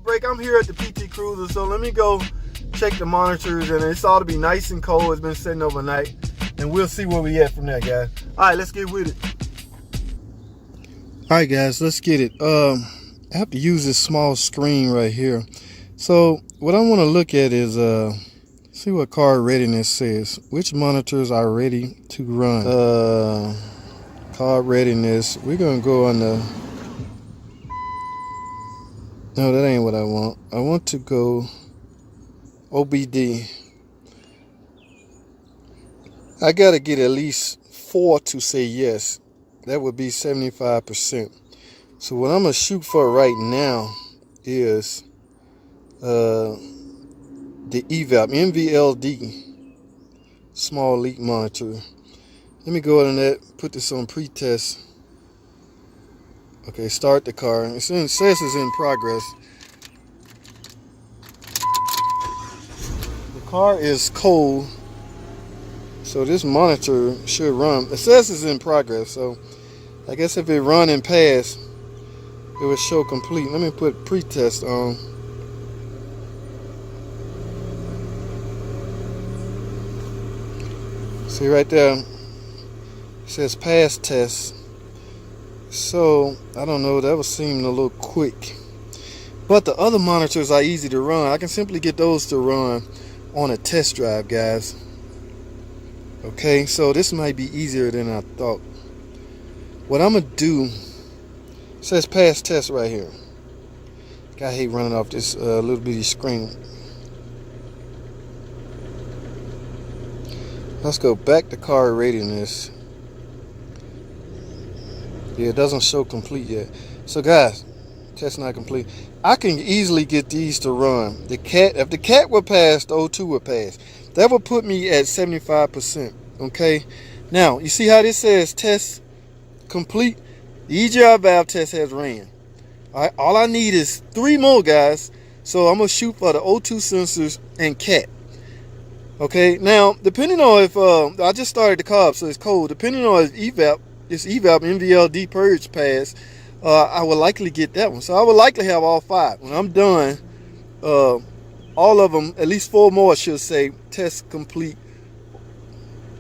break. I'm here at the PT Cruiser, so let me go check the monitors, and it's ought to be nice and cold. It's been sitting overnight, and we'll see where we at from there, guys. All right, let's get with it. All right, guys, let's get it. I have to use this small screen right here. So what I want to look at is see what Carb Readiness says. Which monitors are ready to run? Carb Readiness. We're gonna go on the. No, that ain't what I want. I want to go OBD. I gotta get at least 4 to say yes. That would be 75%. So what I'm gonna shoot for right now is the evap MVLD small leak monitor. Let me go ahead and put this on pre-test. Okay, start the car. It says it's in progress. The car is cold, so this monitor should run. It says it's in progress, so I guess if it run and pass, it will show complete. Let me put pre-test on. See right there, it says pass test. So I don't know, that was seeming a little quick. But the other monitors are easy to run. I can simply get those to run on a test drive, guys. Okay, so this might be easier than I thought. What I'm gonna do, it says pass test right here. I hate running off this little bitty screen. Let's go back to Carb Readiness. Yeah, it doesn't show complete yet. So guys, test not complete. I can easily get these to run. If the cat would pass, the O2 would pass. That would put me at 75%. Okay. Now you see how this says test complete. The EGR valve test has ran. All right. All I need is 3 more, guys. So I'm gonna shoot for the O2 sensors and cat. Okay. Now depending on if I just started the carb, so it's cold. Depending on if this evap MVLD purge pass, I will likely get that one. So I will likely have all 5. When I'm done, all of them, at least 4 more should say test complete.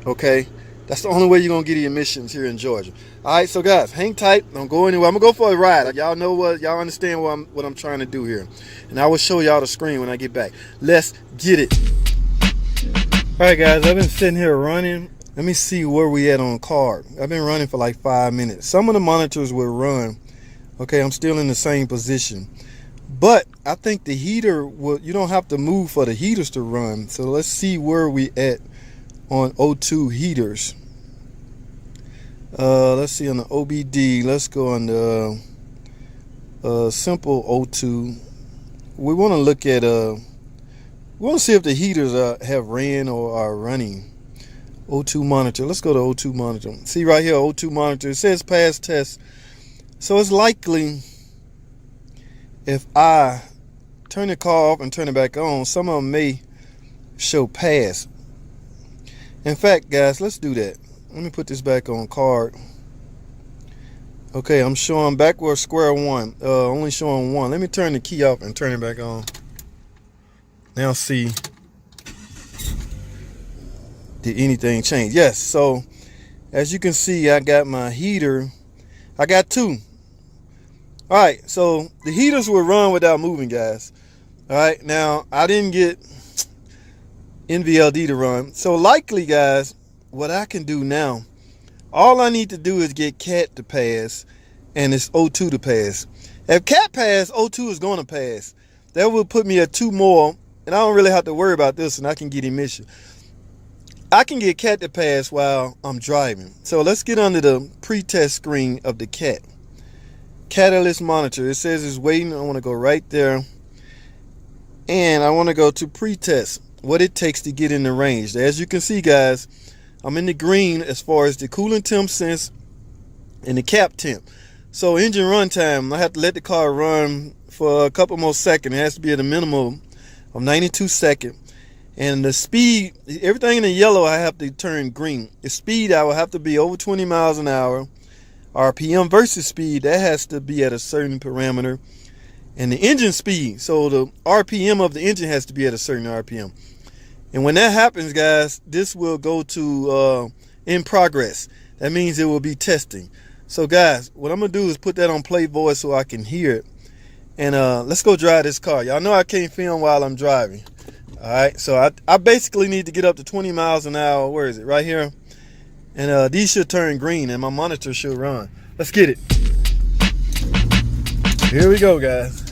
Okay, that's the only way you're gonna get the emissions here in Georgia. All right, so guys, hang tight. Don't go anywhere. I'm gonna go for a ride. Y'all know y'all understand what I'm trying to do here, and I will show y'all the screen when I get back. Let's get it. All right, guys, I've been sitting here running. Let me see where we at on carb. I've been running for like 5 minutes. Some of the monitors will run. Okay, I'm still in the same position. But I think the heater you don't have to move for the heaters to run. So let's see where we at on O2 heaters. Let's see on the OBD. Let's go on the simple O2. We want to look at we want to see if the heaters have ran or are running. O2 monitor. Let's go to O2 monitor. See right here, O2 monitor. It says pass test. So it's likely if I turn the car off and turn it back on, some of them may show pass. In fact, guys, let's do that. Let me put this back on carb. Okay, I'm showing backward square one. Only showing 1. Let me turn the key off and turn it back on. Now see. Did anything change? Yes. So as you can see, I got my heater. I got 2. All right, so the heaters will run without moving, guys. All right, now I didn't get NVLD to run, so likely, guys, what I can do now, all I need to do is get cat to pass and it's O2 to pass. If cat pass, O2 is going to pass. That will put me at 2 more, and I don't really have to worry about this, and I can get emission. I can get cat to pass while I'm driving. So let's get under the pre-test screen of the cat. Catalyst monitor. It says it's waiting. I want to go right there. And I want to go to pre-test. What it takes to get in the range. As you can see, guys, I'm in the green as far as the coolant temp sense and the cap temp. So engine run time, I have to let the car run for a couple more seconds. It has to be at a minimum of 92 seconds. And the speed, everything in the yellow, I have to turn green. The speed, I will have to be over 20 miles an hour. RPM versus speed, that has to be at a certain parameter. and the engine speed. So the RPM of the engine has to be at a certain RPM. And when that happens, guys, this will go to in progress. That means it will be testing. So guys, what I'm gonna do is put that on play voice so I can hear it. And let's go drive this car. Y'all know I can't film while I'm driving. All right, so I basically need to get up to 20 miles an hour. Where is it? Right here. And these should turn green and my monitor should run. Let's get it. Here we go, guys.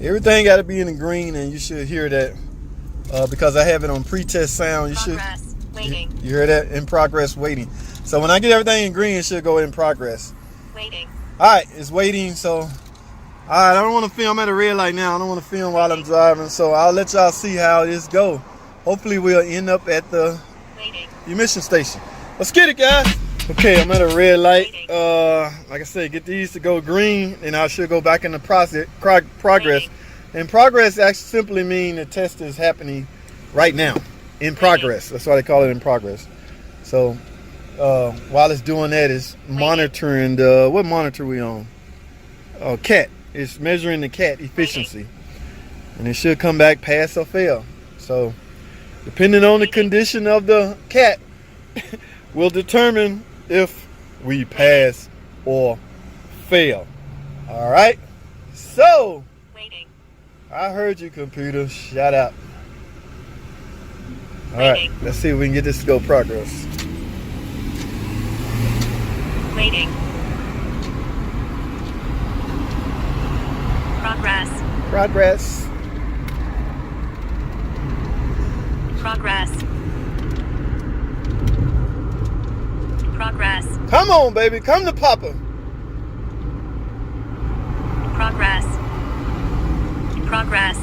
Everything got to be in the green, and you should hear that because I have it on pre-test sound. You Progress, should waiting. You hear that? In progress, waiting. So when I get everything in green, it should go in progress. Waiting. All right, it's waiting. So, all right, I don't want to film at a red light now. I don't want to film while I'm driving. So I'll let y'all see how this go. Hopefully we'll end up at the emission station. Let's get it, guys. Okay, I'm at a red light. Like I said, get these to go green, and I should go back in the progress. And progress actually simply mean the test is happening right now. In progress. That's why they call it in progress. So while it's doing that, it's monitoring the, what monitor we on? CAT. It's measuring the CAT efficiency. And it should come back pass or fail. So depending on the condition of the CAT will determine if we pass or fail. All right. So I heard you, computer. Shout out. All right. Let's see if we can get this to go progress. Waiting. Progress. Progress. Progress. Progress. Come on, baby. Come to Papa. Progress. Progress.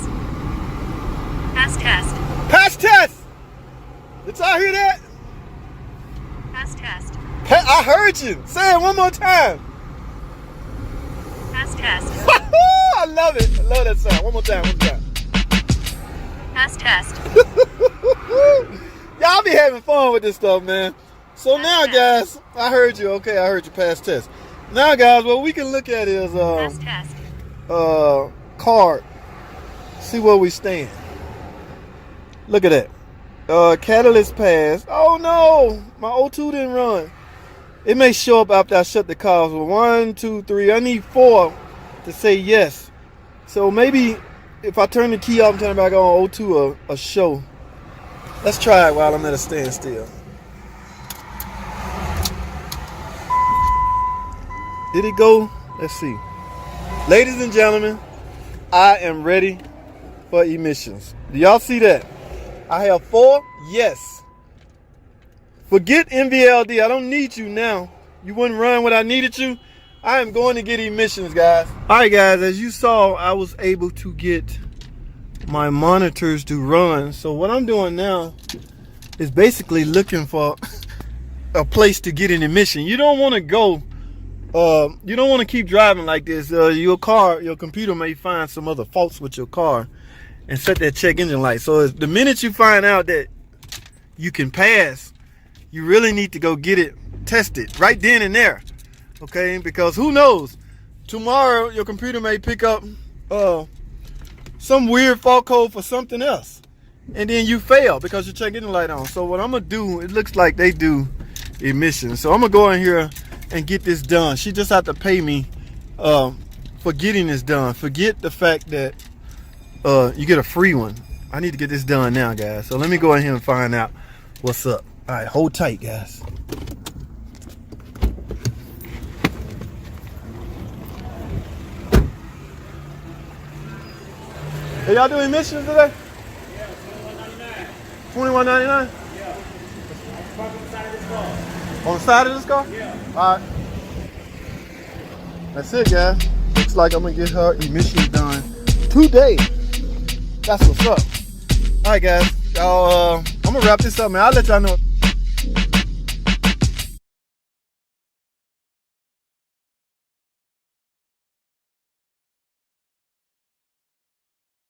Pass test. Pass test. Did y'all hear that? Pass test. I heard you. Say it one more time. Pass test. I love it. I love that sound. One more time. One more time. Pass test. Y'all be having fun with this stuff, man. So now, guys, I heard you. Okay, I heard you pass test. Now, guys, what we can look at is Pass test. card. See where we stand. Look at that. Catalyst pass. Oh no, my O2 didn't run. It may show up after I shut the car. So 1, 2, 3. I need 4 to say yes. So maybe if I turn the key off and turn it back on, O2 a show. Let's try it while I'm at a standstill. Did it go? Let's see. Ladies and gentlemen, I am ready for emissions. Do y'all see that? I have 4 yes. Forget NVLD. I don't need you now. You wouldn't run when I needed you. I am going to get emissions, guys. All right, guys, as you saw, I was able to get my monitors to run. So what I'm doing now is basically looking for a place to get an emission. You don't want to go, you don't want to keep driving like this. Your computer may find some other faults with your car and set that check engine light. So the minute you find out that you can pass, you really need to go get it tested right then and there. Okay, because who knows, tomorrow your computer may pick up some weird fault code for something else, and then you fail because your check engine light on. So what I'm gonna do, it looks like they do emissions, so I'm gonna go in here and get this done. She just have to pay me for getting this done. Forget the fact that you get a free one. I need to get this done now, guys. So let me go in here and find out what's up. All right, hold tight, guys. Hey, y'all doing emissions today? Yeah, $21.99. $21.99? Yeah. Park on the side of this car. On the side of this car? Yeah. All right. That's it, guys. Looks like I'm gonna get her emissions done today. That's what's up. All right, guys. Y'all, I'm gonna wrap this up, man. I'll let y'all know.